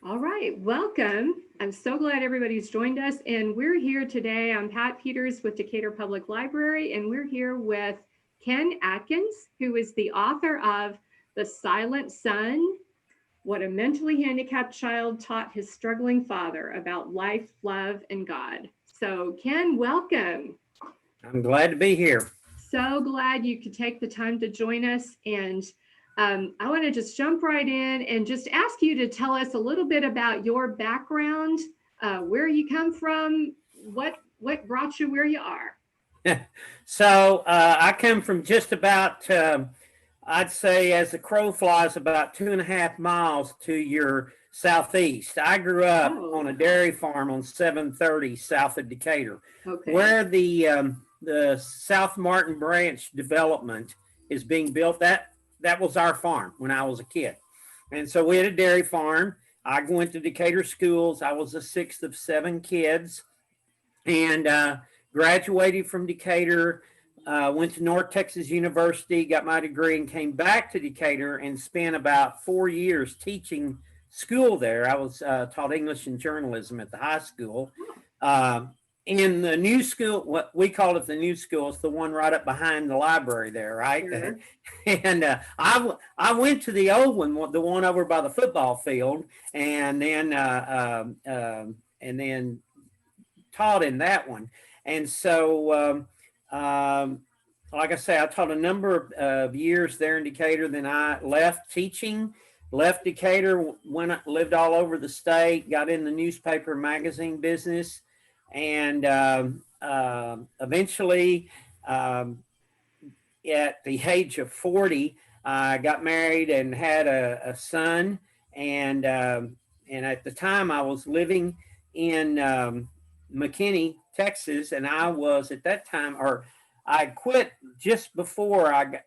All right, welcome. I'm so glad everybody's joined us. And we're here today. I'm Pat Peters with Decatur Public Library, and we're here with Ken Atkins, who is the author of The Silent Son: What a Mentally Handicapped Child Taught His Struggling Father About Life, Love, and God. So, Ken, welcome. I'm glad to be here. So glad you could take the time to join us. And I want to just jump right in and just ask you to tell us a little bit about your background, where you come from, what brought you where you are. So I come from just about, I'd say, as the crow flies, about 2.5 miles to your southeast. I grew up Oh, on a dairy farm on 730 south of Decatur, okay. where the South Martin Branch development is being built. That was our farm when I was a kid, and so we had a dairy farm. I went to Decatur schools. I was the sixth of seven kids, and graduated from Decatur. Went to North Texas University, got my degree, and came back to Decatur and spent about 4 years teaching school there. I was taught English and journalism at the high school. Uh, in the new school, what we call it, the new school, is the one right up behind the library there, right? Sure. And I went to the old one, the one over by the football field, and then taught in that one. And so, like I say, I taught a number of years there in Decatur. Then I left teaching, left Decatur, lived all over the state, got in the newspaper magazine business, and eventually, um, at the age of 40, I got married and had a son. And at the time, I was living in McKinney, Texas, and I was at that time, or I quit just before I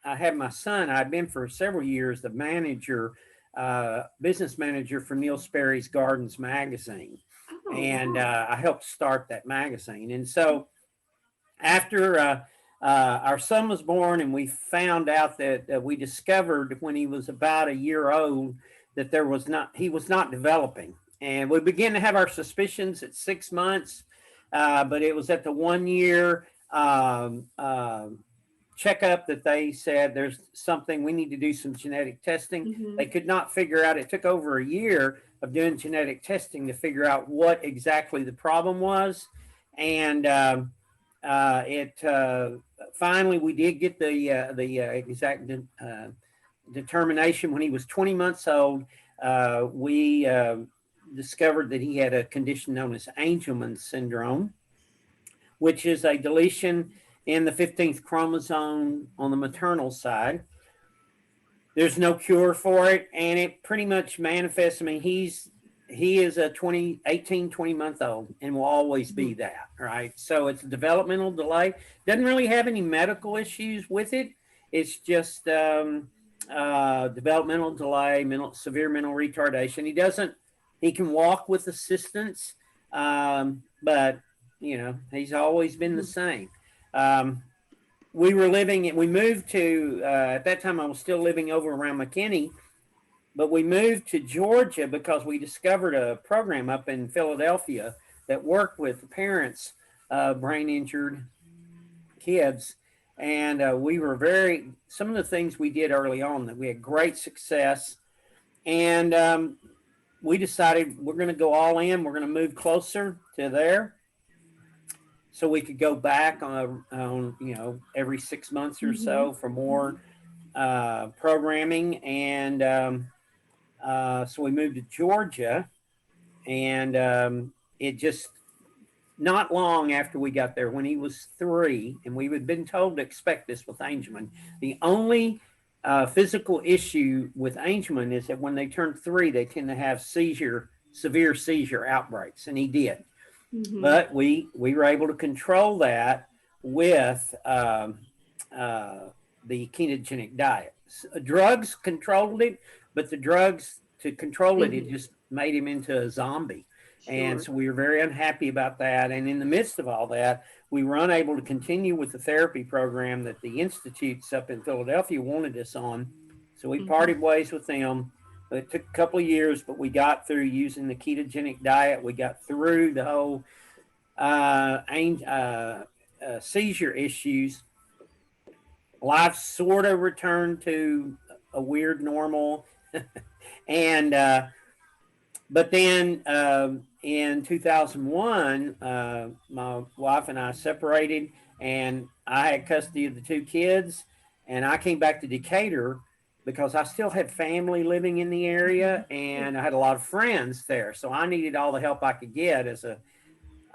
had my son. I'd been for several years the manager, business manager for Neil Sperry's Gardens magazine, Oh, and wow. I helped start that magazine. And so after our son was born, and we found out that we discovered when he was about a year old that he was not developing, and we began to have our suspicions at 6 months, but it was at the 1 year checkup that they said there's something, we need to do some genetic testing. They Hmm. could not figure out. It took over a year of doing genetic testing to figure out what exactly the problem was, and it finally we did get the exact determination when he was 20 months old. We discovered that he had a condition known as Angelman syndrome, which is a deletion in the 15th chromosome on the maternal side. There's no cure for it, and it pretty much manifests. I mean, he is a 20 month old and will always be Hmm. that, right? So it's a developmental delay. Doesn't really have any medical issues with it. It's just developmental delay, severe mental retardation. He can walk with assistance, but he's always been the same. Um, we moved to, at that time I was still living over around McKinney, but we moved to Georgia because we discovered a program up in Philadelphia that worked with parents of brain injured kids. And some of the things we did early on, that we had great success. And we decided we're going to go all in. We're going to move closer to there so we could go back on every 6 months or Hmm. so for more programming. And so we moved to Georgia, and it just not long after we got there, when he was 3, and we had been told to expect this with Angelman. The only physical issue with Angelman is that when they turn 3, they tend to have severe seizure outbreaks, and he did. Hmm. But we were able to control that with the ketogenic diet. Drugs controlled it, but the drugs to control it, it Hmm. just made him into a zombie. And Sure. so we were very unhappy about that. And in the midst of all that, we were unable to continue with the therapy program that the institutes up in Philadelphia wanted us on. So we Hmm. parted ways with them. It took a couple of years, but we got through using the ketogenic diet. We got through the whole seizure issues. Life sort of returned to a weird normal. And but then in 2001, my wife and I separated, and I had custody of the two kids, and I came back to Decatur because I still had family living in the area, and I had a lot of friends there. So I needed all the help I could get. I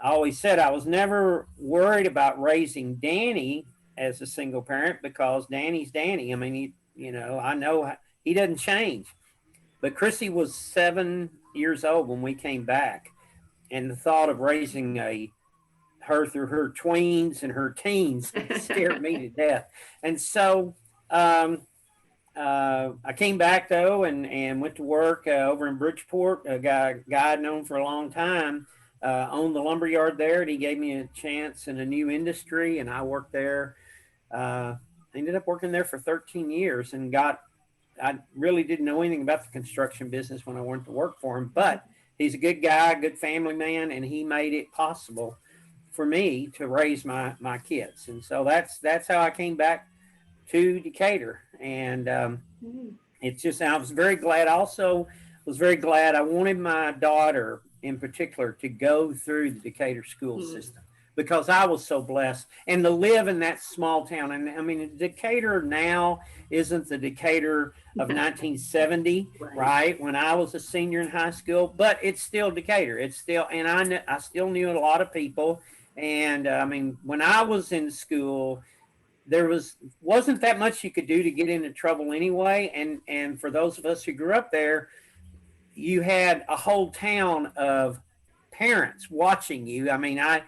always said I was never worried about raising Danny as a single parent because Danny's Danny. I mean, I know he doesn't change. But Chrissy was 7 years old when we came back, and the thought of raising her through her tweens and her teens scared me to death. And so I came back though, and went to work over in Bridgeport. A guy I'd known for a long time owned the lumber yard there, and he gave me a chance in a new industry, and I worked there. Ended up working there for 13 years and I really didn't know anything about the construction business when I went to work for him, but he's a good guy, good family man, and he made it possible for me to raise my kids. And so that's how I came back to Decatur. And it's just, I was very glad. Also was very glad. I wanted my daughter in particular to go through the Decatur school system, because I was so blessed, and to live in that small town. And I mean, Decatur now isn't the Decatur of 1970, right? When I was a senior in high school, but it's still Decatur. It's still, and I still knew a lot of people. And I mean, when I was in school, there wasn't that much you could do to get into trouble anyway. And for those of us who grew up there, you had a whole town of parents watching you. I mean, I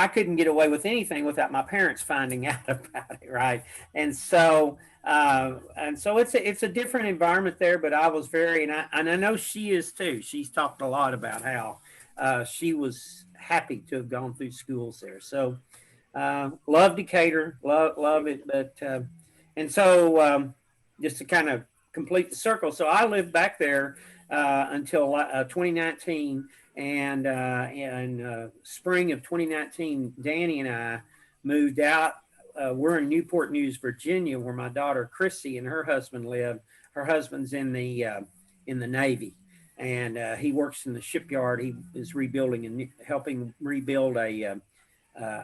couldn't get away with anything without my parents finding out about it, right? And so it's a different environment there. But I was and I know she is too. She's talked a lot about how she was happy to have gone through schools there. So love Decatur, love it. But and so just to kind of complete the circle, so I lived back there until 2019. And in spring of 2019, Danny and I moved out. We're in Newport News, Virginia, where my daughter Chrissy and her husband live. Her husband's in the Navy, and he works in the shipyard. He is rebuilding and helping rebuild a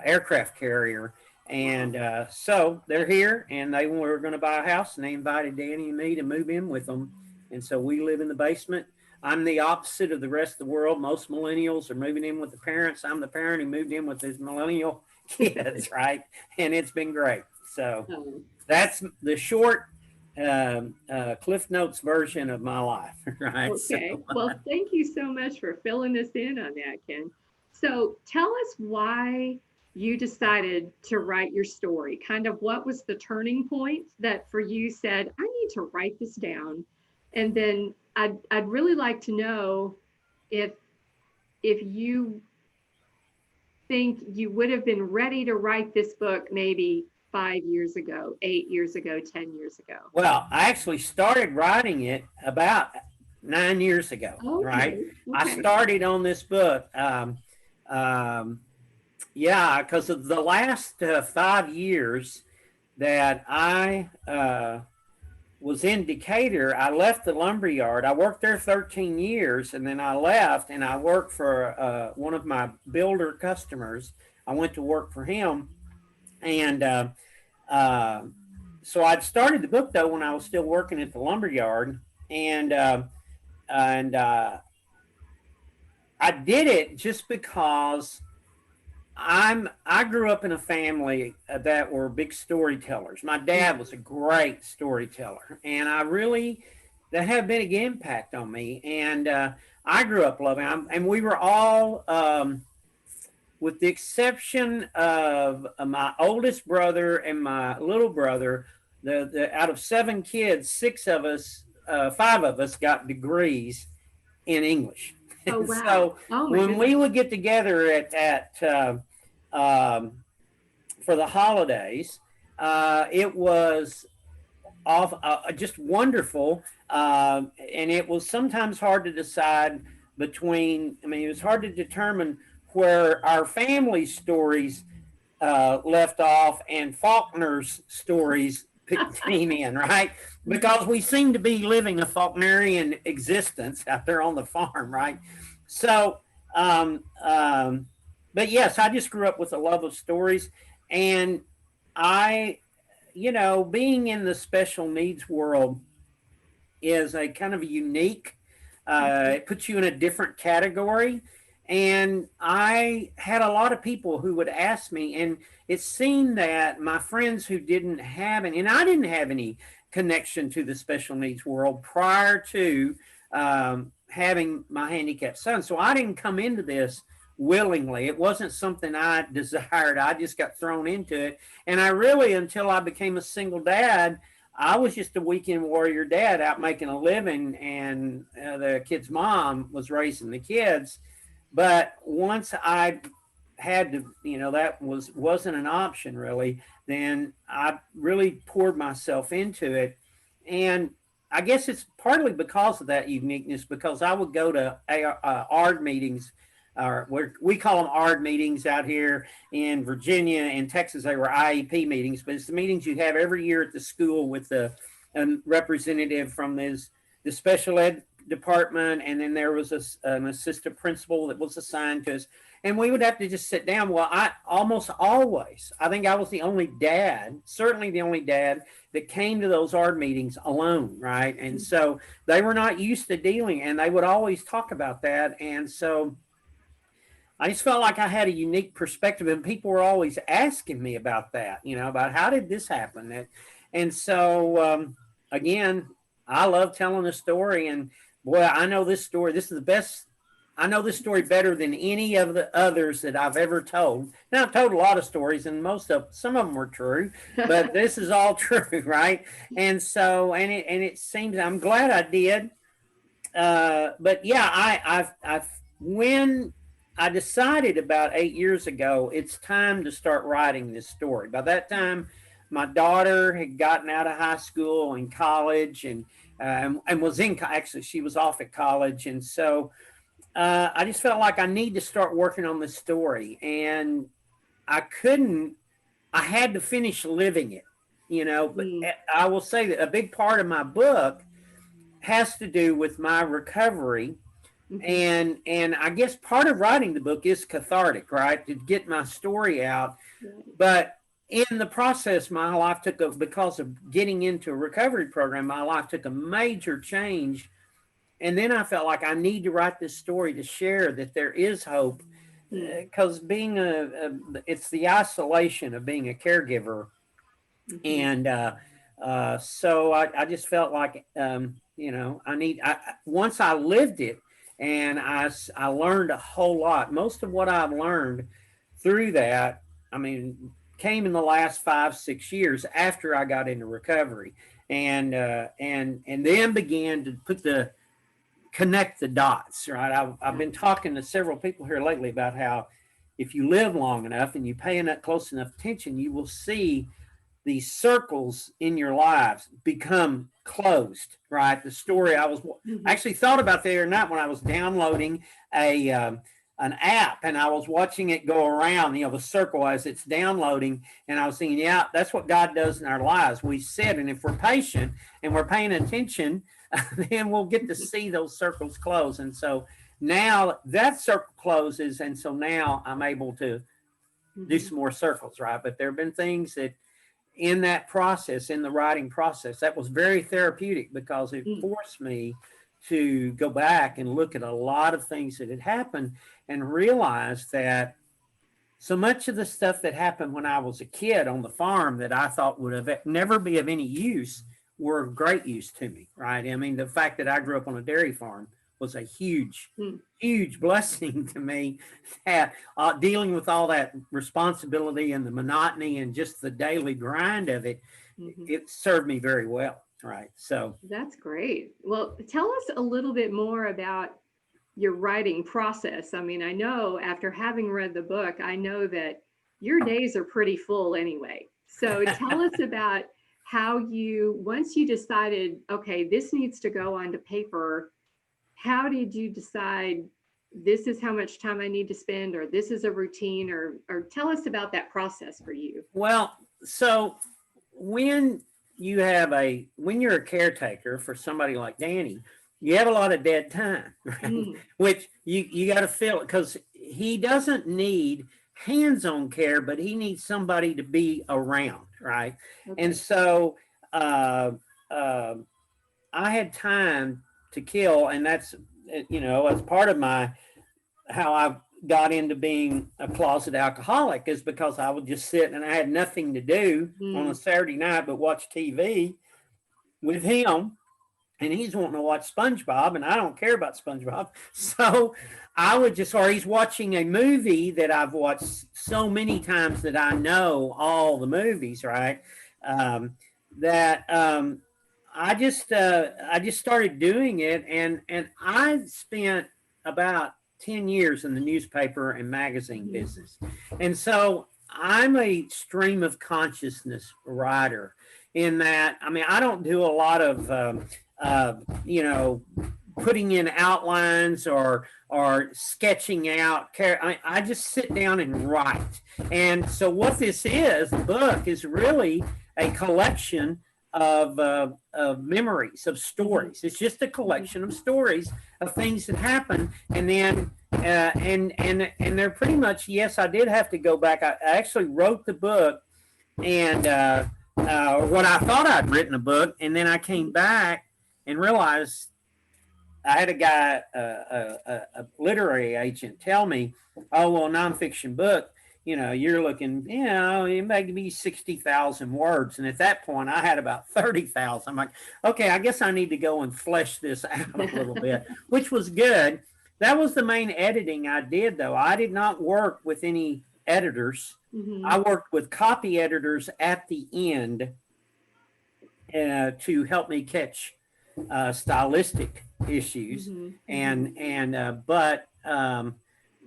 aircraft carrier. And so they're here, and they were going to buy a house, and they invited Danny and me to move in with them. And so we live in the basement. I'm the opposite of the rest of the world. Most millennials are moving in with the parents. I'm the parent who moved in with his millennial kids, right? And it's been great. So that's the short Cliff Notes version of my life, right? Okay. So, well, thank you so much for filling us in on that, Ken. So tell us why you decided to write your story. Kind of what was the turning point that for you said, I need to write this down? And then I'd really like to know if you think you would have been ready to write this book maybe 5 years ago, 8 years ago, 10 years ago. Well, I actually started writing it about 9 years ago, right? Okay. I started on this book, because of the last 5 years that I was in Decatur. I left the lumber yard. I worked there 13 years, and then I left, and I worked for one of my builder customers. I went to work for him, and so I'd started the book though when I was still working at the lumber yard, and I did it just because I grew up in a family that were big storytellers. My dad was a great storyteller, and that had a big impact on me. And I grew up loving him, and we were all, with the exception of my oldest brother and my little brother, out of 7 kids, 5 of us got degrees in English. Oh, wow. So when we would get together for the holidays, it was just wonderful. And it was sometimes hard to decide between, I mean, it was hard to determine where our family stories left off and Faulkner's stories came in, right? Because we seem to be living a Faulknerian existence out there on the farm, right? So, um, um, but yes, I just grew up with a love of stories. And I, being in the special needs world is a kind of a unique, it puts you in a different category. And I had a lot of people who would ask me, and it seemed that my friends who didn't have any, and I didn't have any connection to the special needs world prior to having my handicapped son. So I didn't come into this willingly. It wasn't something I desired. I just got thrown into it. And I really, until I became a single dad, I was just a weekend warrior dad out making a living, and the kid's mom was raising the kids. But once I had to, that wasn't an option really, then I really poured myself into it. And I guess it's partly because of that uniqueness, because I would go to ARD meetings, or we call them ARD meetings out here in Virginia and Texas. They were IEP meetings, but it's the meetings you have every year at the school with the representative from the special ed department, and then there was an assistant principal that was assigned to us, and we would have to just sit down. Well, I think I was the only dad, certainly the only dad, that came to those ARD meetings alone, right? And so they were not used to dealing, and they would always talk about that. And so I just felt like I had a unique perspective, and people were always asking me about that, about how did this happen? And so, again, I love telling a story, and boy, I know this story. This is the best. I know this story better than any of the others that I've ever told. Now, I've told a lot of stories, and some of them were true, but this is all true, right? And so, and it seems, I'm glad I did. But yeah, when I decided about 8 years ago, it's time to start writing this story. By that time, my daughter had gotten out of high school and college, and was actually, she was off at college. And so I just felt like I need to start working on this story, and I had to finish living it, but I will say that a big part of my book has to do with my recovery. And I guess part of writing the book is cathartic, right? To get my story out. But in the process, my life because of getting into a recovery program, my life took a major change. And then I felt like I need to write this story to share that there is hope, because being it's the isolation of being a caregiver. And so I just felt like, once I lived it, and I learned a whole lot. Most of what I've learned through that, came in the last 5-6 years after I got into recovery, and then began to connect the dots. Right, I've been talking to several people here lately about how if you live long enough and you pay close enough attention, you will see these circles in your lives become closed, right? The story I actually thought about the other night when I was downloading an app, and I was watching it go around, the circle as it's downloading. And I was thinking, yeah, that's what God does in our lives. We sit, and if we're patient and we're paying attention, then we'll get to see those circles close. And so now that circle closes. And so now I'm able to do some more circles, right? But there have been things that in that process, in the writing process, that was very therapeutic, because it forced me to go back and look at a lot of things that had happened and realize that so much of the stuff that happened when I was a kid on the farm that I thought would have never be of any use were of great use to me, right? The fact that I grew up on a dairy farm was a huge blessing to me. That dealing with all that responsibility and the monotony and just the daily grind of it, it served me very well, right? So that's great. Well, tell us a little bit more about your writing process. I know after having read the book, I know that your days are pretty full anyway. So tell us about how you, once you decided, okay, this needs to go onto paper, how did you decide this is how much time I need to spend, or this is a routine, or tell us about that process for you. Well, so when when you're a caretaker for somebody like Danny, you have a lot of dead time, right? Mm. Which you got to fill it, because he doesn't need hands-on care, but he needs somebody to be around, right? Okay. And so uh, uh, I had time to kill, and that's as part of my how I got into being a closet alcoholic, is because I would just sit and I had nothing to do on a Saturday night but watch TV with him, and he's wanting to watch SpongeBob, and I don't care about SpongeBob. So I would just, or he's watching a movie that I've watched so many times that I know all the movies, right? That I just started doing it, and I spent about 10 years in the newspaper and magazine business. And so I'm a stream of consciousness writer, in that, I mean, I don't do a lot of, putting in outlines or sketching out. I just sit down and write. And so what this is, the book is really a collection of memories, of stories. It's just a collection of stories of things that happen, and then and they're pretty much, yes, I did have to go back. I actually wrote the book, and what I thought I'd written a book, and then I came back and realized I had a guy, a literary agent, tell me, "Oh, well, nonfiction book, you're looking, it might be 60,000 words." And at that point, I had about 30,000. I'm like, okay, I guess I need to go and flesh this out a little bit, which was good. That was the main editing I did, though. I did not work with any editors. I worked with copy editors at the end to help me catch stylistic issues. But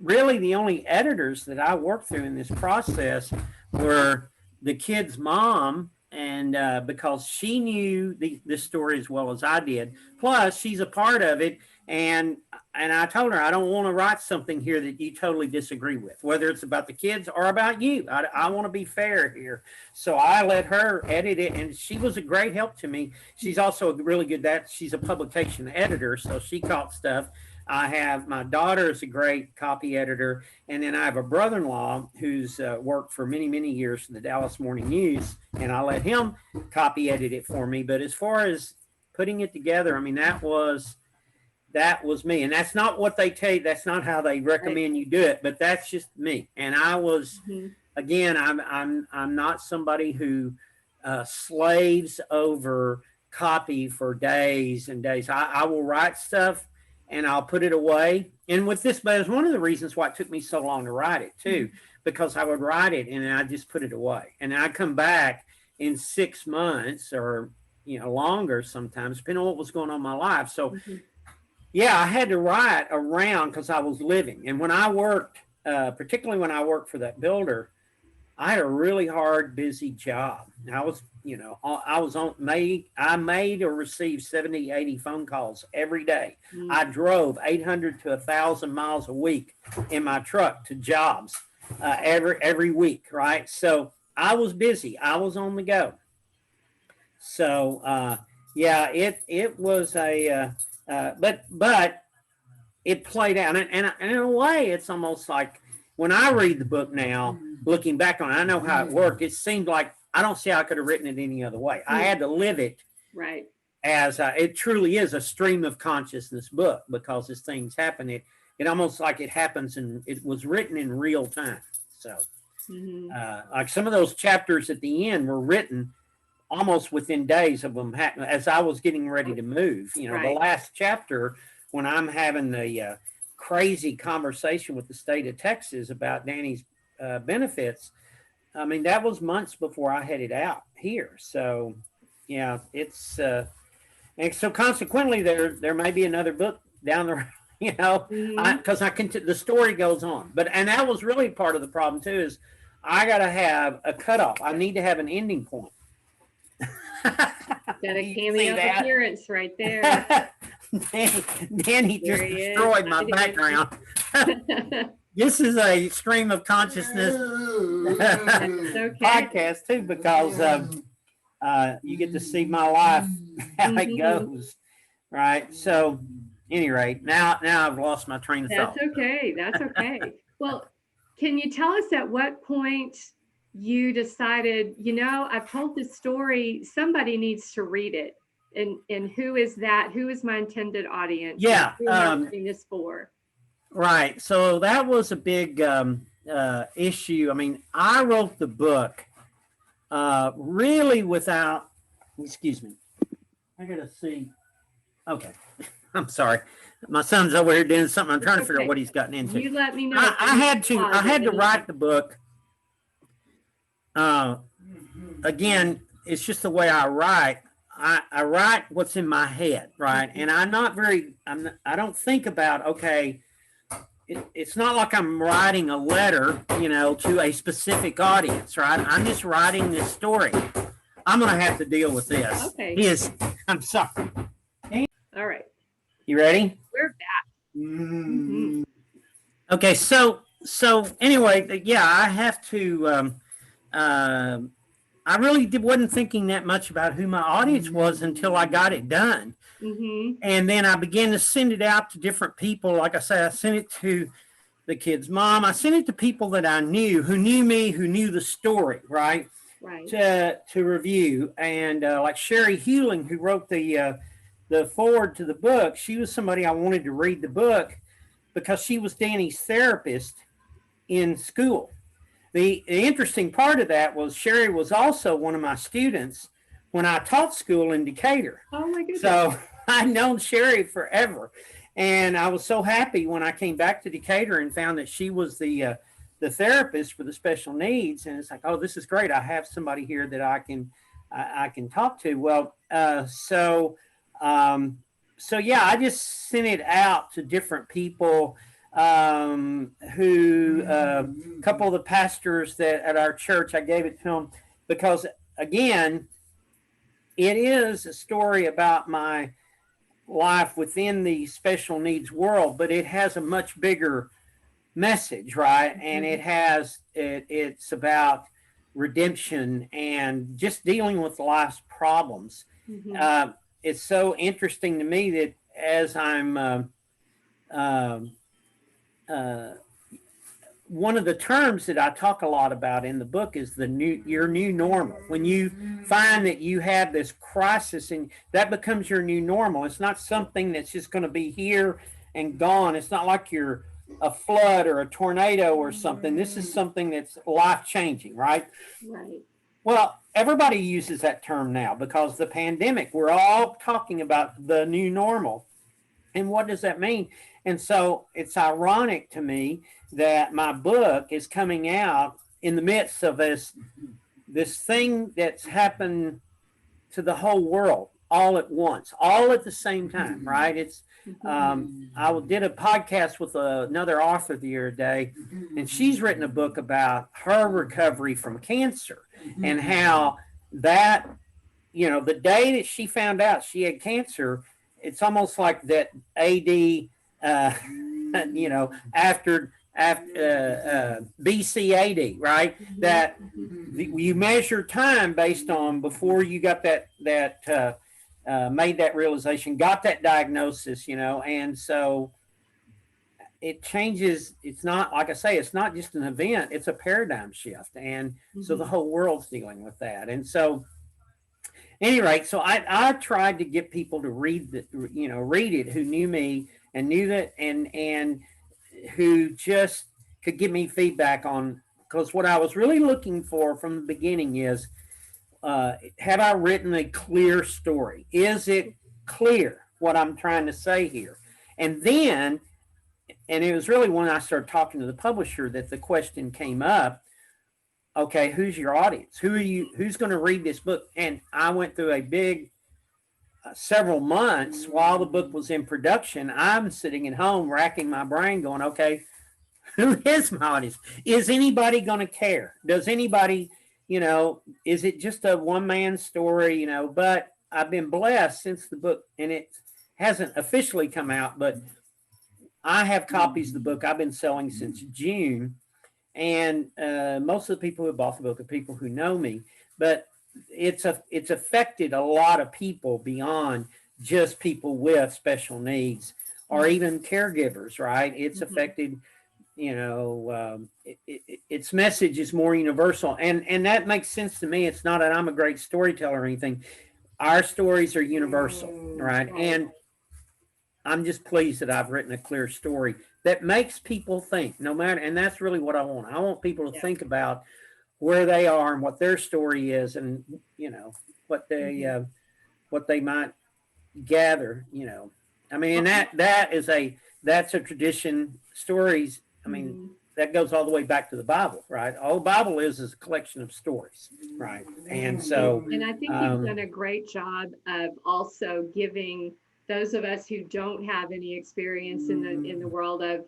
really the only editors that I worked through in this process were the kid's mom, and because she knew this story as well as I did, plus she's a part of it, and I told her, I don't want to write something here that you totally disagree with, whether it's about the kids or about you. I want to be fair here. So I let her edit it, and she was a great help to me. She's also really good at, she's a publication editor, so she caught stuff. I have, my daughter is a great copy editor, and then I have a brother-in-law who's worked for many, many years for the Dallas Morning News, and I let him copy edit it for me. But as far as putting it together, I mean, that was me, and that's not what they tell you. That's not how they recommend you do it, but that's just me. And I was, again, I'm not somebody who slaves over copy for days and days. I will write stuff and I'll put it away. And with this, but it's one of the reasons why it took me so long to write it too, because I would write it and then I just put it away, and I'd come back in 6 months or longer sometimes, depending on what was going on in my life. So yeah, I had to write around because I was living. And when I worked, particularly when I worked for that builder, I had a really hard, busy job. I was, I made or received 70, 80 phone calls every day. I drove 800 to 1,000 miles a week in my truck to jobs every week, right? So I was busy. I was on the go. So yeah, it was a but it played out, and in a way, it's almost like when I read the book now, looking back on it, I know how it worked. It seemed like I don't see how I could have written it any other way. I had to live it, right? As it truly is a stream of consciousness book, because as things happen, it almost like it happens, and it was written in real time. So, like some of those chapters at the end were written almost within days of them happening as I was getting ready to move. The last chapter, when I'm having the crazy conversation with the state of Texas about Danny's benefits, I mean, that was months before I headed out here. So yeah, it's and so consequently there may be another book down the road, because the story goes on. And that was really part of the problem too, is I got to have a cutoff. I need to have an ending point. Got a You see cameo that? appearance right there. Danny just There he is. destroyed my Hi, Danny. background. This is a stream of consciousness Okay. podcast too, because you get to see my life, how it goes, right? So, any rate, now I've lost my train of thought. That's okay. That's okay. Well, can you tell us at what point you decided, I've told this story, somebody needs to read it. And who is that? Who is my intended audience? Yeah. Who am I writing this for? Right. So that was a big issue. I mean, I wrote the book really without, excuse me, I got to see. Okay. I'm sorry. My son's over here doing something. I'm trying to figure out what he's gotten into. You let me know. I had to write the book. Again, it's just the way I write. I write what's in my head, right? And I don't think about, okay, it's not like I'm writing a letter, to a specific audience, right? I'm just writing this story. I'm going to have to deal with this. Okay. I'm sorry. All right. You ready? We're back. Mm-hmm. Okay. So anyway, yeah, I have to, I really wasn't thinking that much about who my audience was until I got it done. Mm-hmm. And then I began to send it out to different people. Like I said, I sent it to the kid's mom. I sent it to people that I knew, who knew me, who knew the story, right? Right. To review. And like Sherry Hewling, who wrote the foreword to the book, she was somebody I wanted to read the book because she was Danny's therapist in school. The interesting part of that was Sherry was also one of my students when I taught school in Decatur. Oh my goodness. So I'd known Sherry forever. And I was so happy when I came back to Decatur and found that she was the therapist for the special needs. And it's like, oh, this is great. I have somebody here that I can talk to. Well, so yeah, I just sent it out to different people. Who a couple of the pastors that at our church, I gave it to them because again, it is a story about my life within the special needs world, but it has a much bigger message, right? And it's about redemption and just dealing with life's problems. Mm-hmm. It's so interesting to me that as I'm one of the terms that I talk a lot about in the book is your new normal. When you find that you have this crisis and that becomes your new normal, it's not something that's just going to be here and gone. It's not like you're a flood or a tornado or something. This is something that's life-changing, right? Right. Well, everybody uses that term now because the pandemic, we're all talking about the new normal. And what does that mean? And so it's ironic to me that my book is coming out in the midst of this thing that's happened to the whole world all at once, all at the same time, right? It's I did a podcast with another author the other day, and she's written a book about her recovery from cancer and how that, the day that she found out she had cancer, it's almost like that AD, after BC AD, right? That you measure time based on before you got that made that realization, got that diagnosis, and so it changes. It's not, like I say, it's not just an event, it's a paradigm shift. And so the whole world's dealing with that. And so anyway, so I tried to get people to read it who knew me and knew that and who just could give me feedback on, because what I was really looking for from the beginning is, have I written a clear story? Is it clear what I'm trying to say here? And then, and it was really when I started talking to the publisher that the question came up, okay, who's your audience? Who's going to read this book? And I went through a big several months while the book was in production. I'm sitting at home racking my brain going, okay, who is my audience? Is anybody going to care? Does anybody is it just a one man story, but I've been blessed since the book, and it hasn't officially come out, but I have copies of the book I've been selling since June. And most of the people who bought the book are people who know me, but it's affected a lot of people beyond just people with special needs or even caregivers, right? It's affected, its message is more universal, and that makes sense to me. It's not that I'm a great storyteller or anything. Our stories are universal, right? And I'm just pleased that I've written a clear story that makes people think, no matter, and that's really what I want. I want people to think about where they are and what their story is, and what they might gather. I mean, and that's a tradition. Stories. I mean, that goes all the way back to the Bible, right? All the Bible is a collection of stories, right? And so, and I think you've done a great job of also giving those of us who don't have any experience in the world of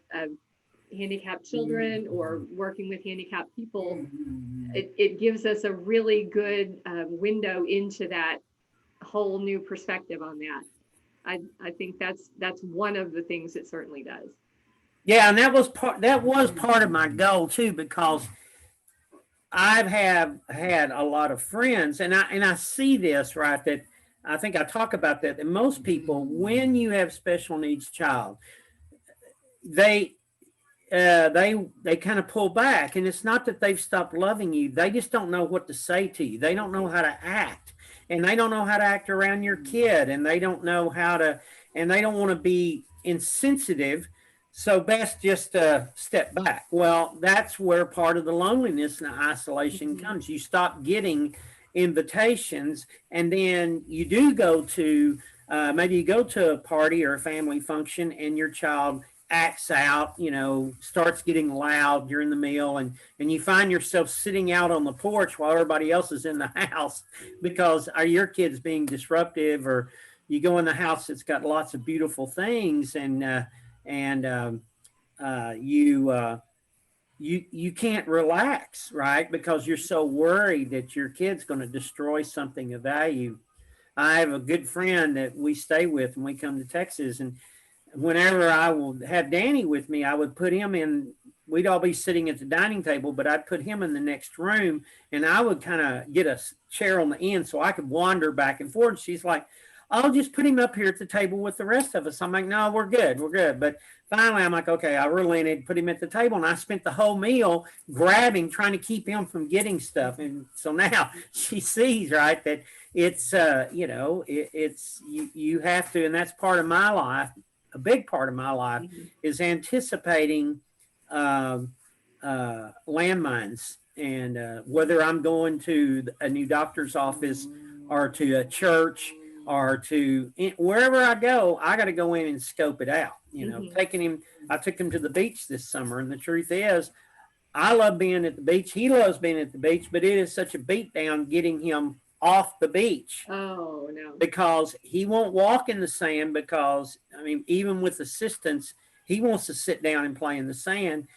handicapped children or working with handicapped people, it gives us a really good window into that whole new perspective on that. I think that's one of the things it certainly does. Yeah, and that was part of my goal too, because I've had a lot of friends, and I see this, right, that I think I talk about that most people, when you have special needs child, they kind of pull back, and it's not that they've stopped loving you. They just don't know what to say to you. They don't know how to act, and they don't know how to act around your kid, and they don't know how to, and they don't want to be insensitive. So best just step back. Well, that's where part of the loneliness and the isolation comes. You stop getting invitations, and then you do go to maybe you go to a party or a family function, and your child acts out, starts getting loud during the meal, and you find yourself sitting out on the porch while everybody else is in the house because are your kids being disruptive, or you go in the house that's got lots of beautiful things, and you can't relax, right? Because you're so worried that your kid's going to destroy something of value. I have a good friend that we stay with when we come to Texas, and whenever I will have Danny with me, I would put him in, we'd all be sitting at the dining table, but I'd put him in the next room, and I would kind of get a chair on the end so I could wander back and forth. She's like, I'll just put him up here at the table with the rest of us. I'm like, no, we're good. But finally, I'm like, okay, I relented, put him at the table, and I spent the whole meal grabbing, trying to keep him from getting stuff. And so now she sees, right, that it's, it's, you have to, and that's part of my life. A big part of my life is anticipating landmines, and whether I'm going to a new doctor's office or to a church or to wherever I go, I got to go in and scope it out. I took him to the beach this summer, and the truth is, I love being at the beach. He loves being at the beach, but it is such a beatdown getting him off the beach. Oh, no. Because he won't walk in the sand, because, I mean, even with assistance, he wants to sit down and play in the sand.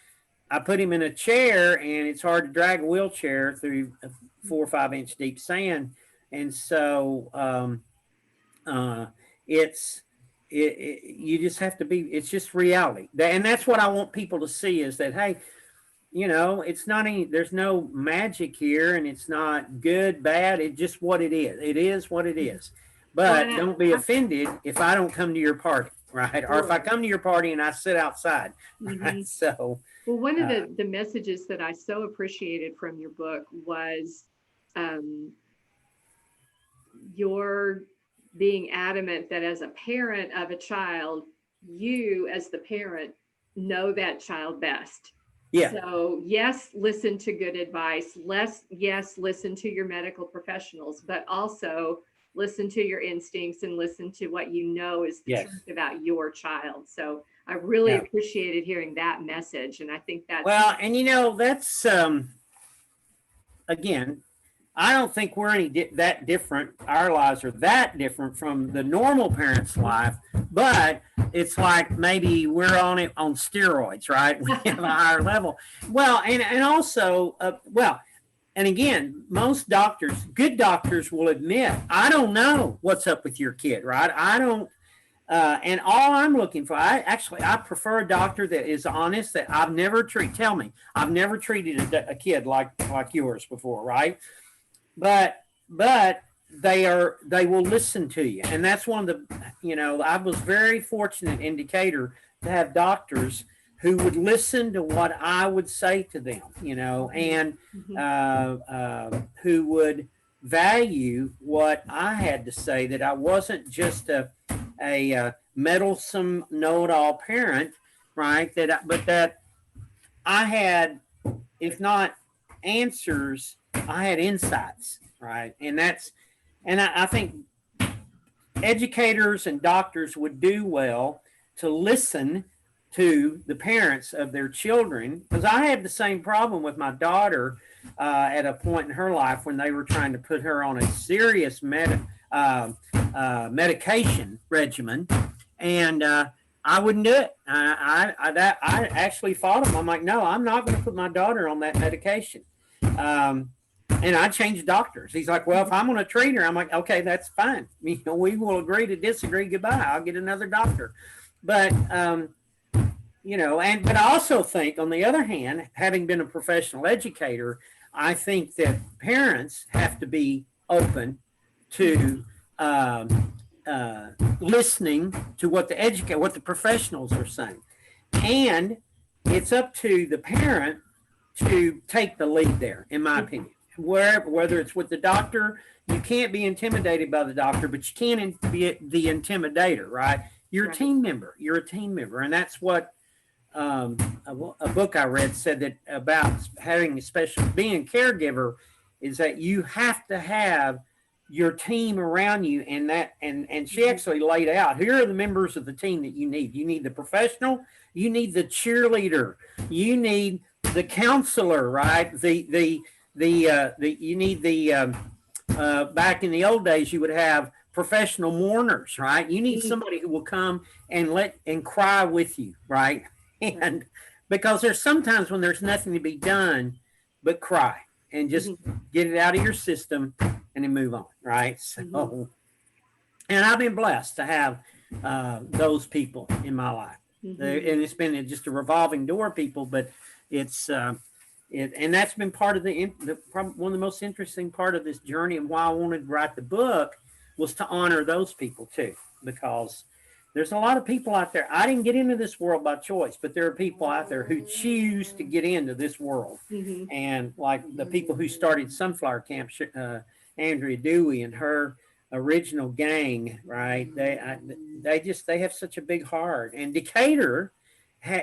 I put him in a chair, and it's hard to drag a wheelchair through 4 or 5 inch deep sand. And so you just have to be, it's just reality. And that's what I want people to see, is that, hey, it's not there's no magic here, and it's not good, bad. It's just what it is. It is what it is. But don't be offended if I don't come to your party, right? Or if I come to your party and I sit outside. Right? So, well, one of the messages that I so appreciated from your book was your being adamant that as a parent of a child, you as the parent know that child best. Yeah. So yes, listen to good advice. Yes, listen to your medical professionals, but also listen to your instincts and listen to what you know is the truth about your child. So I really appreciated hearing that message. And I think that's that's again, I don't think we're any that different. Our lives are that different from the normal parent's life, but it's like maybe we're on it on steroids, right? We have a higher level. Well, and also, and again, most doctors, good doctors, will admit, I don't know what's up with your kid, right? I don't. And all I'm looking for, I prefer a doctor that is honest, that I've never treated. Tell me, I've never treated a kid like yours before, right? But they will listen to you, and that's one of the, I was very fortunate in Decatur to have doctors who would listen to what I would say to them, and who would value what I had to say, that I wasn't just a meddlesome know-it-all parent, right? But that I had, if not answers, I had insights, right? And I think educators and doctors would do well to listen to the parents of their children, because I had the same problem with my daughter at a point in her life when they were trying to put her on a serious medication regimen, and I wouldn't do it. I actually fought them. I'm like, no, I'm not going to put my daughter on that medication. And I changed doctors. He's like, well, if I'm going to treat her, I'm like, okay, that's fine. We will agree to disagree. Goodbye. I'll get another doctor. But but I also think, on the other hand, having been a professional educator, I think that parents have to be open to listening to what the professionals are saying, and it's up to the parent to take the lead there, in my opinion. Whether it's with the doctor, you can't be intimidated by the doctor, but you can be the intimidator, right? You're a team member. You're a team member, and that's what a book I read said, that about having being a caregiver, is that you have to have your team around you, and she actually laid out, here are the members of the team that you need. You need the professional, you need the cheerleader, you need the counselor, right? You need the back in the old days, you would have professional mourners, right? You need somebody who will come and cry with you, right? And because there's sometimes when there's nothing to be done but cry and just get it out of your system and then move on, right? So, and I've been blessed to have those people in my life. And it's been just a revolving door of people, but it's and that's been part of one of the most interesting part of this journey, and why I wanted to write the book was to honor those people too, because there's a lot of people out there. I didn't get into this world by choice, but there are people out there who choose to get into this world. And like the people who started Sunflower Camp, Andrea Dewey and her original gang, right? They have such a big heart. And Decatur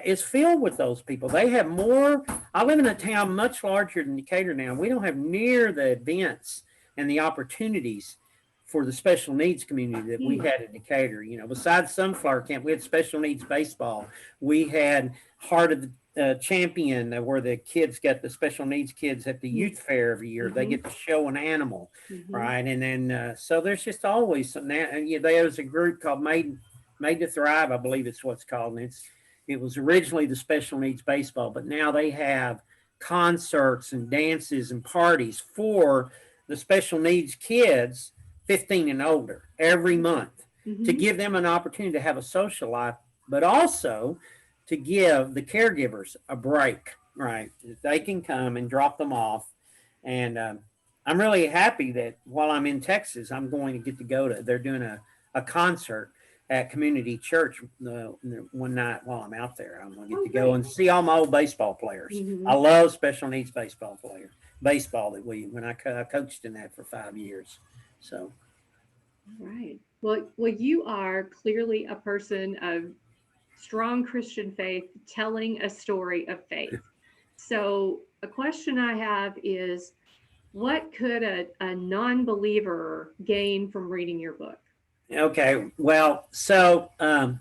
is filled with those people. They have more. I live in a town much larger than Decatur now. We don't have near the events and the opportunities for the special needs community that we had in Decatur. Besides Sunflower Camp, we had special needs baseball. We had Heart of the Champion, where the kids get the special needs kids at the youth fair every year. They get to show an animal, right? And then so there's just always some. There's a group called Made to Thrive, I believe it's what's called, and it was originally the special needs baseball, but now they have concerts and dances and parties for the special needs kids 15 and older every month, to give them an opportunity to have a social life, but also to give the caregivers a break, right? They can come and drop them off. And I'm really happy that while I'm in Texas, I'm going to get to go to, they're doing a concert at Community Church one night while I'm out there. I'm going to get to go and see all my old baseball players. I love special needs baseball that when I coached in that for 5 years. So. All right. Well, you are clearly a person of strong Christian faith, telling a story of faith. So a question I have is, what could a non-believer gain from reading your book? Okay. Well, so I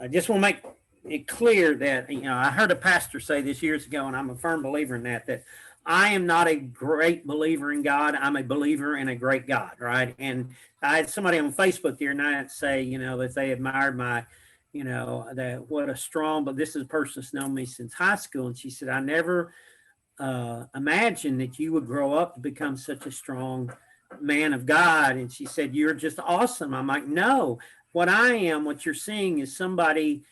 just want to make it clear that, I heard a pastor say this years ago, and I'm a firm believer in that I am not a great believer in God. I'm a believer in a great God, right? And I had somebody on Facebook the other night say, that they admired my, that what a strong, but this is a person that's known me since high school. And she said, I never imagined that you would grow up to become such a strong man of God. And she said, you're just awesome. I'm like, no, what I am, what you're seeing is somebody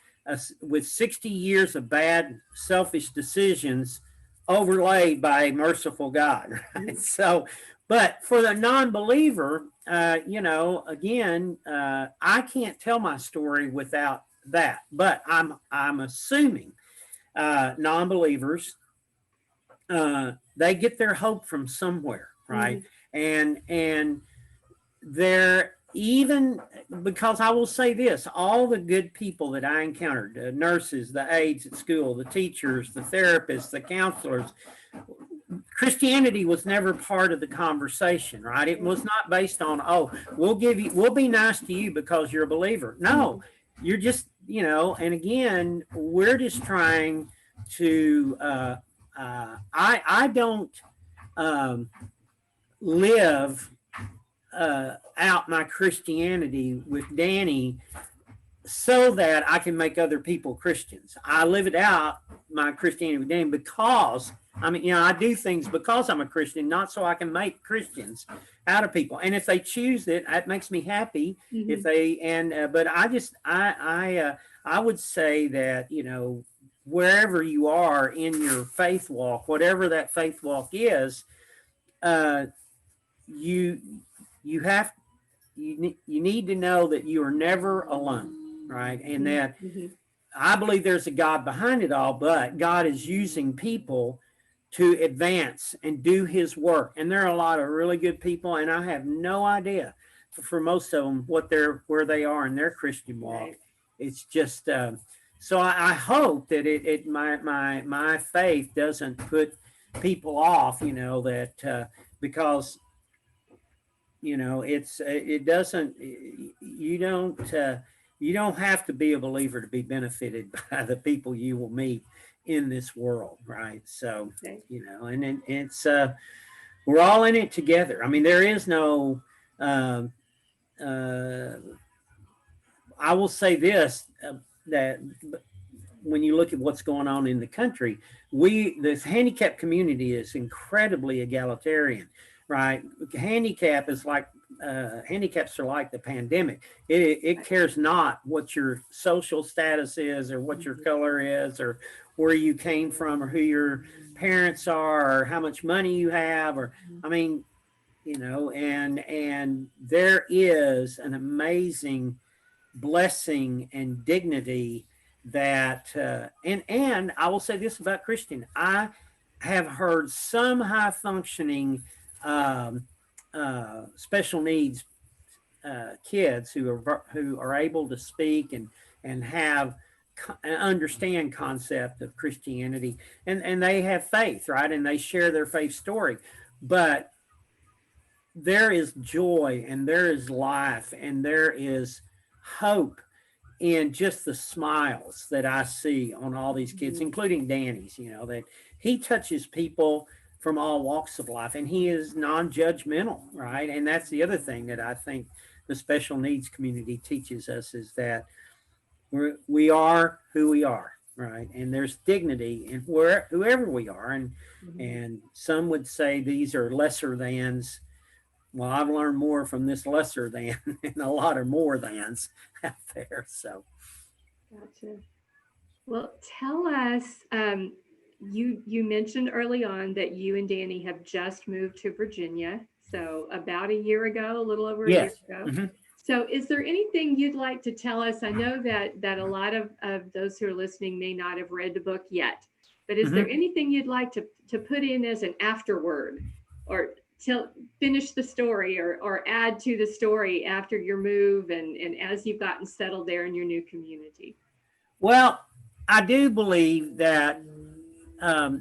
with 60 years of bad, selfish decisions overlaid by a merciful God. Right? So, but for the non-believer, again, I can't tell my story without that. But I'm assuming non-believers, they get their hope from somewhere, right? And they're even, because I will say this, all the good people that I encountered, the nurses, the aides at school, the teachers, the therapists, the counselors, Christianity was never part of the conversation, right? It was not based on, oh, we'll be nice to you because you're a believer. No, you're just, and again, we're just trying to, I don't live out my Christianity with Danny so that I can make other people Christians. I live it out, my Christianity with Danny, because I do things because I'm a Christian, not so I can make Christians out of people. And if they choose it, that makes me happy. If they, but I would say that, wherever you are in your faith walk, whatever that faith walk is, you need to know that you are never alone, right? And that I believe there's a God behind it all, but God is using people to advance and do his work. And there are a lot of really good people, and I have no idea for most of them where they are in their Christian walk. Right. It's just so I hope that my faith doesn't put people off, that because it doesn't, you don't have to be a believer to be benefited by the people you will meet in this world, right? So, and it's we're all in it together. I mean, there is no I will say this, that when you look at what's going on in the country, this handicap community is incredibly egalitarian, right? Handicap is like handicaps are like the pandemic. It cares not what your social status is, or what your color is, or where you came from, or who your parents are, or how much money you have, or and there is an amazing blessing and dignity that and I will say this about Christian. I have heard some high functioning special needs kids who are able to speak and have understand concept of Christianity, and they have faith, right? And they share their faith story, but there is joy, and there is life, and there is hope in just the smiles that I see on all these kids, including Danny's, that he touches people from all walks of life, and he is non-judgmental, right? And that's the other thing that I think the special needs community teaches us, is that we are who we are, right? And there's dignity in whoever we are. And some would say these are lesser thans. Well, I've learned more from this lesser than and a lot of more thans out there. So, gotcha. Well, tell us. You mentioned early on that you and Danny have just moved to Virginia, so about a year ago, a little over a year ago. So, is there anything you'd like to tell us? I know that a lot of those who are listening may not have read the book yet, but is there anything you'd like to put in as an afterword, or finish the story, or add to the story after your move and as you've gotten settled there in your new community? Well, I do believe that I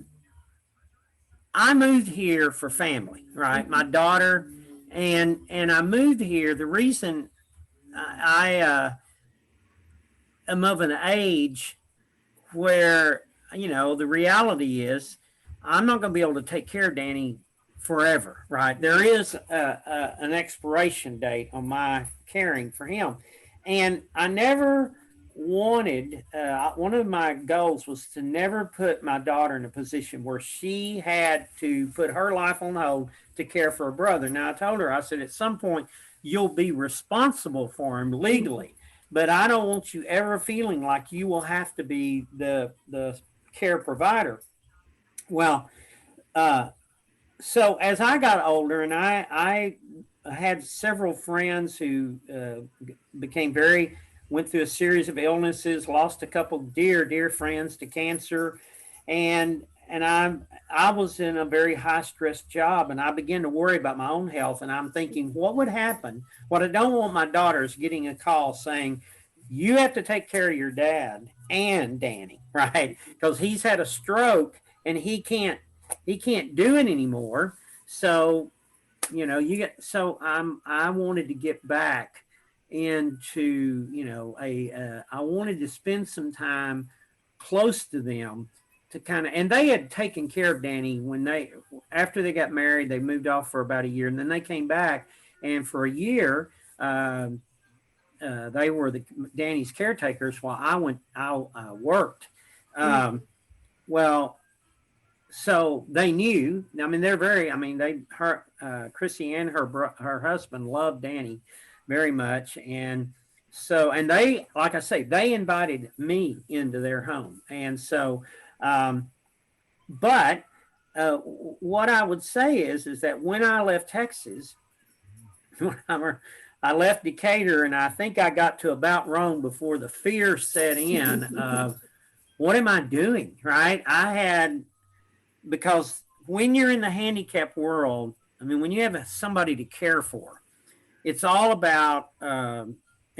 moved here for family, right? My daughter, and I moved here. The reason I am of an age where, the reality is I'm not going to be able to take care of Danny forever, right? There is an expiration date on my caring for him. And I never wanted, one of my goals was to never put my daughter in a position where she had to put her life on hold to care for her brother. Now, I told her, I said, at some point, you'll be responsible for him legally, but I don't want you ever feeling like you will have to be the care provider. Well, so as I got older, and I had several friends who became very, went through a series of illnesses, lost a couple dear friends to cancer, and I was in a very high stress job, and I began to worry about my own health, and I'm thinking, what would happen? What I don't want my daughter is getting a call saying, you have to take care of your dad and Danny, right? Because he's had a stroke and he can't do it anymore. So, you know, I wanted to get back into, you know, I wanted to spend some time close to them to kind of, and they had taken care of Danny after they got married. They moved off for about a year, and then they came back, and for a year, they were Danny's caretakers while I worked. Well, so they knew. I mean, Chrissy and her husband loved Danny very much, and they, like I say, they invited me into their home, and so, but what I would say is that when I left Texas, I left Decatur, and I think I got to about Rome before the fear set in of what am I doing, right? Because when you're in the handicap world, I mean, when you have somebody to care for, it's all about, and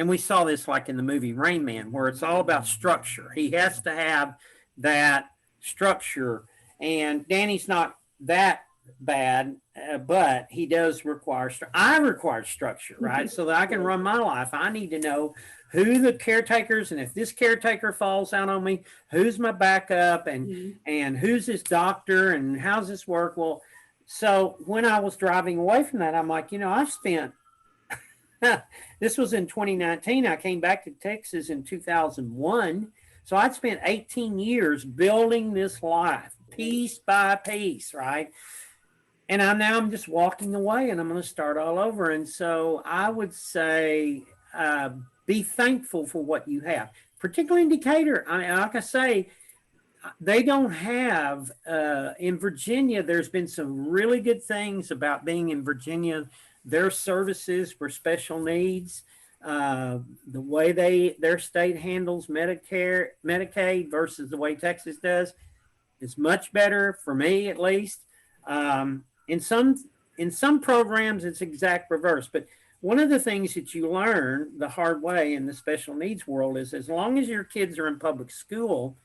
we saw this like in the movie Rain Man, where it's all about structure. He has to have that structure, and Danny's not that bad, but he does require, I require structure, right? So that I can run my life. I need to know who the caretakers, and if this caretaker falls out on me, who's my backup, and who's this doctor, and how's this work? Well, so when I was driving away from that, I'm like, you know, I've spent, this was in 2019. I came back to Texas in 2001. So I'd spent 18 years building this life piece by piece, right? And I'm just walking away, and I'm going to start all over. And so I would say, be thankful for what you have, particularly in Decatur. I mean, like I say, they don't have, in Virginia, there's been some really good things about being in Virginia. Their services for special needs, the way their state handles Medicare, Medicaid versus the way Texas does is much better for me, at least. In some programs, it's exact reverse. But one of the things that you learn the hard way in the special needs world is as long as your kids are in public school,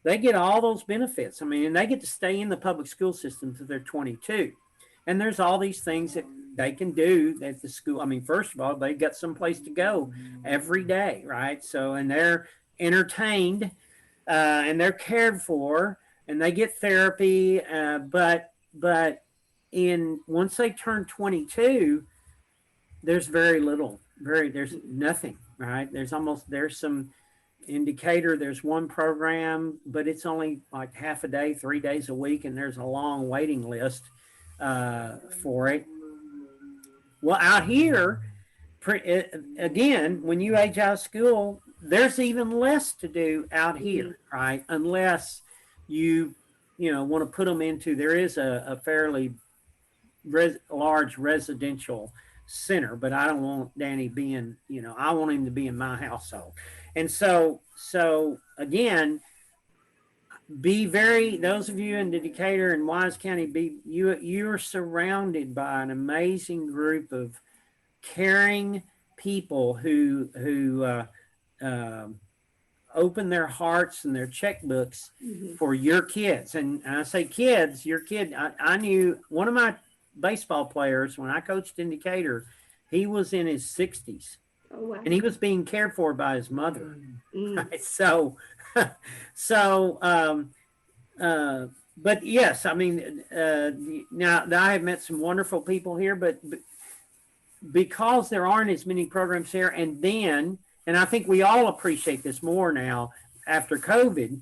they get all those benefits. I mean, and they get to stay in the public school system till they're 22. And there's all these things that they can do at the school. I mean, first of all, they got someplace to go every day, right? So, and they're entertained, and they're cared for, and they get therapy. But once they turn 22, there's very little. There's nothing, right? There's some indicator. There's one program, but it's only like half a day, 3 days a week, and there's a long waiting list for it. Well, out here, again, when you age out of school, there's even less to do out here, right? Unless you want to put them into, there is a fairly large residential center, but I don't want Danny being, I want him to be in my household. And so again, those of you in the Decatur and Wise County, you're surrounded by an amazing group of caring people who open their hearts and their checkbooks for your kids. And I say kids, your kid. I knew one of my baseball players when I coached in Decatur, he was in his 60s. Oh, wow. And he was being cared for by his mother. Right? But yes, I mean, now I have met some wonderful people here, but because there aren't as many programs here, and and I think we all appreciate this more now after COVID.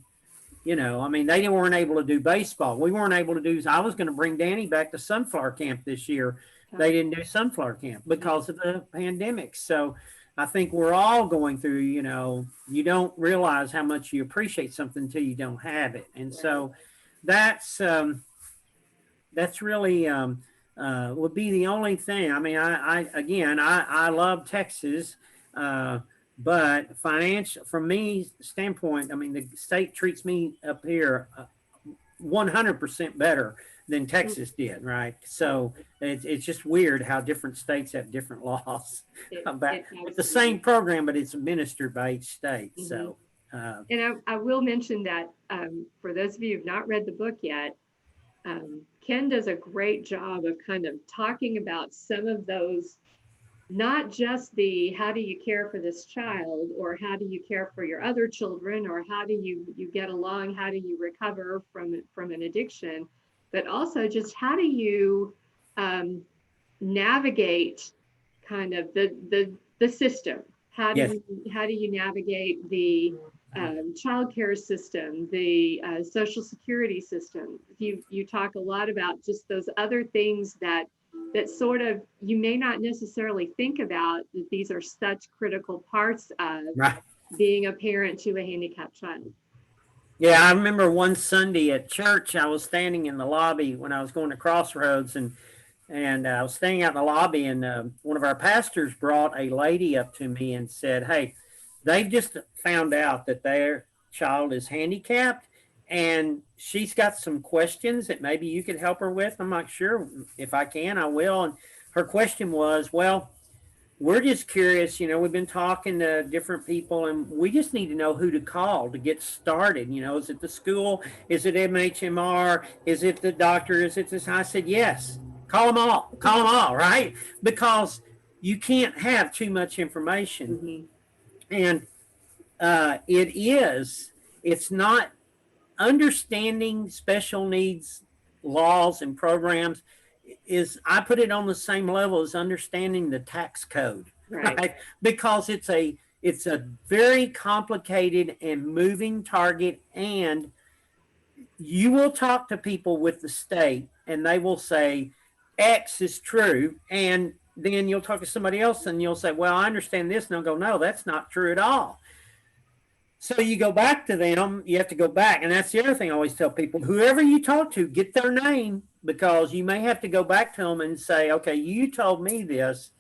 I mean, they weren't able to do baseball. We weren't able to do, I was going to bring Danny back to sunflower camp this year. They didn't do sunflower camp because of the pandemic. So I think we're all going through, you don't realize how much you appreciate something until you don't have it. And so that's really, would be the only thing. I mean, I love Texas, but financial, from me standpoint, I mean, the state treats me up here 100% better than Texas did, right? So it's just weird how different states have different laws about the same program, but it's administered by each state. So, and I will mention that for those of you who've not read the book yet, Ken does a great job of kind of talking about some of those, not just the how do you care for this child, or how do you care for your other children, or how do you get along, how do you recover from an addiction, but also just how do you navigate kind of the system. How do you navigate the childcare system, the social security system? You talk a lot about just those other things that sort of you may not necessarily think about, that these are such critical parts of being a parent to a handicapped child. Yeah, I remember one Sunday at church, I was standing in the lobby when I was going to Crossroads, and I was standing out in the lobby, and one of our pastors brought a lady up to me and said, "Hey, they've just found out that their child is handicapped, and she's got some questions that maybe you could help her with. I'm not sure. If I can, I will." And her question was, "Well, we're just curious, we've been talking to different people, and we just need to know who to call to get started. Is it the school? Is it MHMR? Is it the doctor? Is it this?" I said, "Yes, call them all, right? Because you can't have too much information." And it's not understanding special needs laws and programs I put it on the same level as understanding the tax code, right? Because it's a very complicated and moving target, and you will talk to people with the state and they will say X is true, and then you'll talk to somebody else and you'll say, "Well, I understand this," and they'll go, "No, that's not true at all." So you go back to them, you have to go back. And that's the other thing I always tell people, whoever you talk to, get their name, because you may have to go back to them and say, "Okay, you told me this.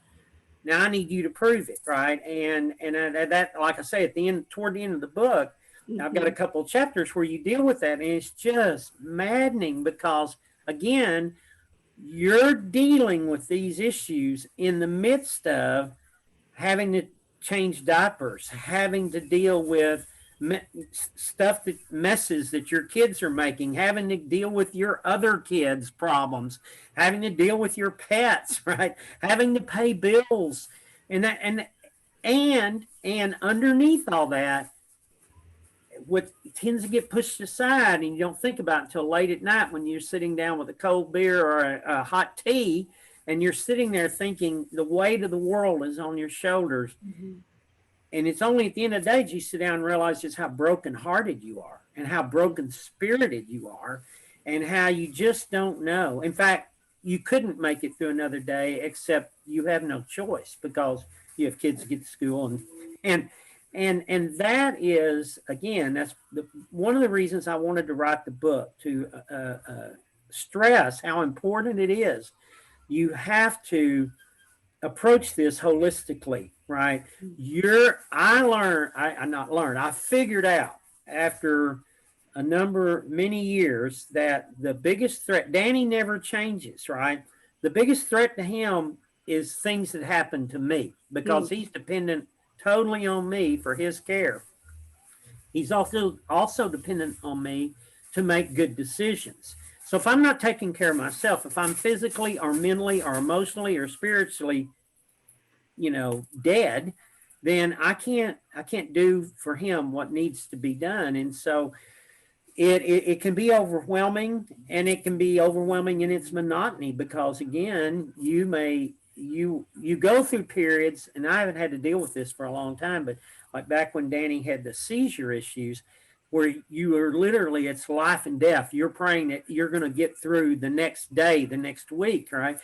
Now I need you to prove it," right? And that, like I say, toward the end of the book, I've got a couple of chapters where you deal with that. And it's just maddening because, again, you're dealing with these issues in the midst of having to change diapers, having to deal with messes that your kids are making, having to deal with your other kids' problems, having to deal with your pets, right? Having to pay bills, and underneath all that, what tends to get pushed aside and you don't think about until late at night when you're sitting down with a cold beer or a hot tea, and you're sitting there thinking the weight of the world is on your shoulders. And it's only at the end of the day you sit down and realize just how brokenhearted you are and how broken-spirited you are and how you just don't know. In fact, you couldn't make it through another day, except you have no choice because you have kids to get to school. And that is, again, that's one of the reasons I wanted to write the book, to stress how important it is. You have to approach this holistically, right? I figured out after many years that the biggest threat, Danny never changes, right? The biggest threat to him is things that happen to me, because he's dependent totally on me for his care. He's also dependent on me to make good decisions. So if I'm not taking care of myself, if I'm physically or mentally or emotionally or spiritually, dead, then I can't do for him what needs to be done. And so it can be overwhelming, and it can be overwhelming in its monotony, because again, you may you go through periods, and I haven't had to deal with this for a long time, but like back when Danny had the seizure issues, where you are literally, it's life and death. You're praying that you're going to get through the next day, the next week, right?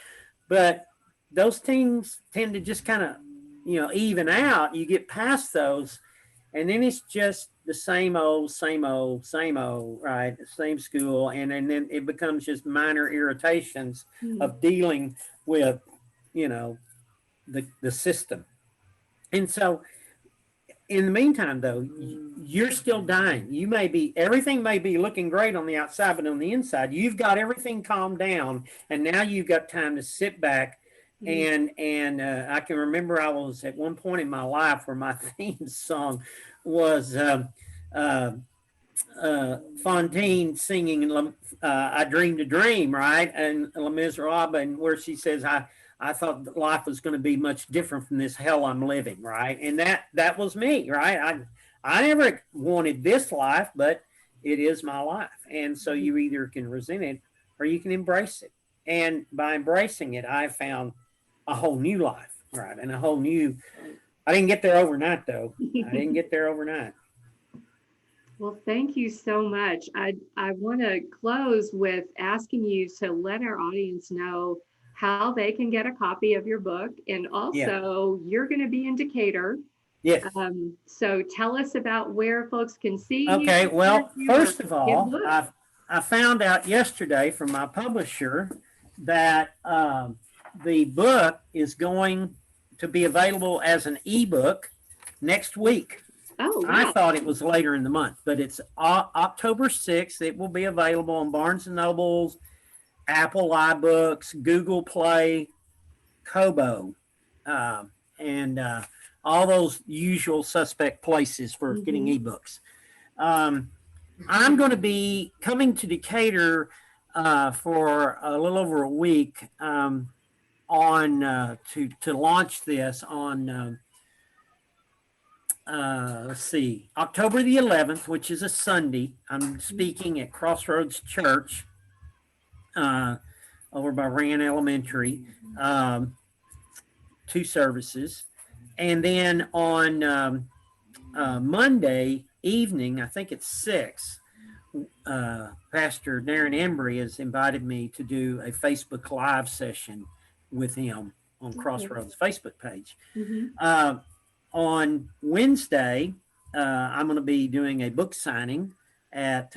But those things tend to just kind of, even out. You get past those, and then it's just the same old, same old, same old, right? Same school. And then it becomes just minor irritations of dealing with, the system. And so in the meantime, though, you're still dying. Everything may be looking great on the outside, but on the inside, you've got everything calmed down. And now you've got time to sit back. And I can remember I was at one point in my life where my theme song was Fontaine singing I Dreamed a Dream, right? And La Miserable, and where she says, I thought that life was going to be much different from this hell I'm living, right? And that was me, right? I never wanted this life, but it is my life. And so you either can resent it or you can embrace it. And by embracing it, I found a whole new life, right? And I didn't get there overnight, though. I didn't get there overnight. Well, thank you so much. I want to close with asking you to let our audience know how they can get a copy of your book. And also, you're going to be in Decatur. Yes. So tell us about where folks can see you. Okay, well, first of all, I found out yesterday from my publisher that the book is going to be available as an ebook next week. Oh, wow. I thought it was later in the month, but it's October 6th. It will be available on Barnes & Noble's, Apple iBooks, Google Play, Kobo, and all those usual suspect places for getting ebooks. I'm going to be coming to Decatur for a little over a week to launch this on let's see, October the 11th, which is a Sunday. I'm speaking at Crossroads Church over by Rand Elementary, 2 services. And then on Monday evening, I think it's 6, Pastor Darren Embry has invited me to do a Facebook Live session with him on Crossroads Facebook page. On Wednesday, I'm going to be doing a book signing at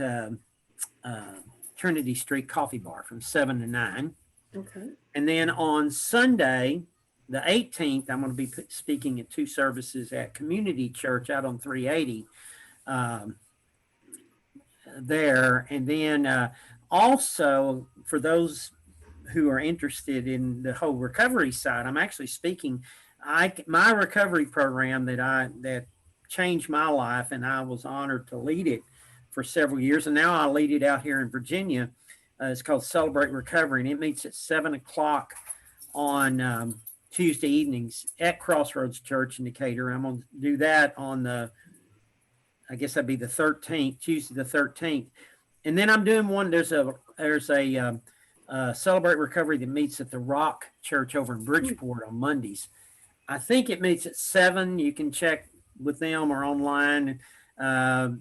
Trinity Street Coffee Bar from 7 to 9. Okay. And then on Sunday, the 18th, I'm going to be speaking at 2 services at Community Church out on 380 there. And then also, for those who are interested in the whole recovery side, I'm actually speaking. My recovery program that changed my life, and I was honored to lead it for several years, and now I lead it out here in Virginia. It's called Celebrate Recovery, and it meets at 7 o'clock on Tuesday evenings at Crossroads Church in Decatur. I'm going to do that on I guess that'd be the 13th, Tuesday the 13th. And then I'm doing one, there's a Celebrate Recovery that meets at the Rock Church over in Bridgeport on Mondays. I think it meets at 7. You can check with them or online. I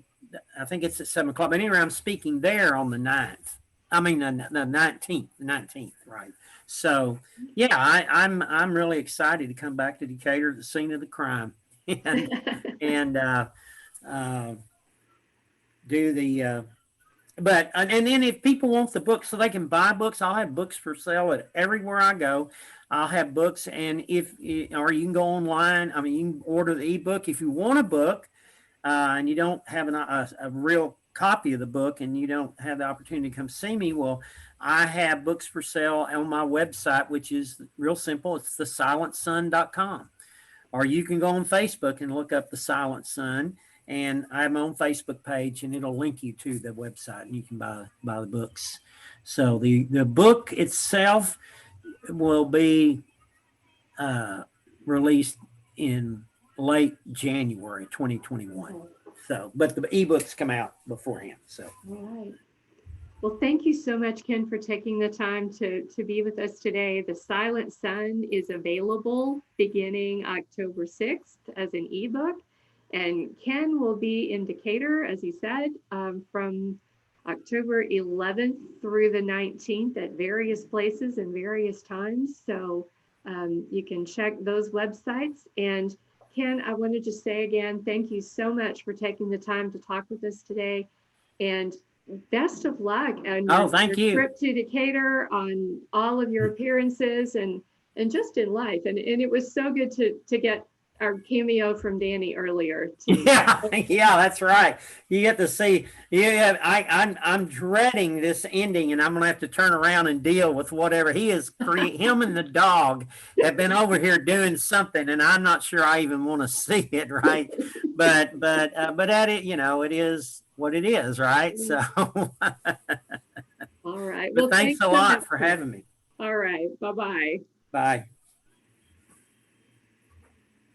think it's at 7 o'clock. But anyway, I'm speaking there on the 9th. I mean, the 19th, right? So, yeah, I'm really excited to come back to Decatur, the scene of the crime, and do the. And then if people want the book so they can buy books, I'll have books for sale at everywhere I go. I'll have books, and or you can go online. I mean, you can order the ebook if you want a book, and you don't have a real copy of the book, and you don't have the opportunity to come see me. Well, I have books for sale on my website, which is real simple. It's thesilensun.com, or you can go on Facebook and look up The Silent Sun, and I have my own Facebook page, and it'll link you to the website, and you can buy the books. So the book itself will be released in late January 2021. So, but the ebooks come out beforehand. So, all right. Well, thank you so much, Ken, for taking the time to be with us today. The Silent Sun is available beginning October 6th as an ebook. And Ken will be in Decatur, as he said, from October 11th through the 19th at various places and various times. So you can check those websites. And Ken, I want to just say again, thank you so much for taking the time to talk with us today. And best of luck on Thank your you. trip to Decatur, on all of your appearances, and just in life. And it was so good to get our cameo from Danny earlier too. Yeah, that's right. You get to see. Yeah, I'm dreading this ending, and I'm gonna have to turn around and deal with whatever he is. Him and the dog have been over here doing something, and I'm not sure I even want to see it. Right, but at it, it is what it is, right? So, All right. but Well, thanks a so lot much, for having me. All right. Bye-bye. Bye.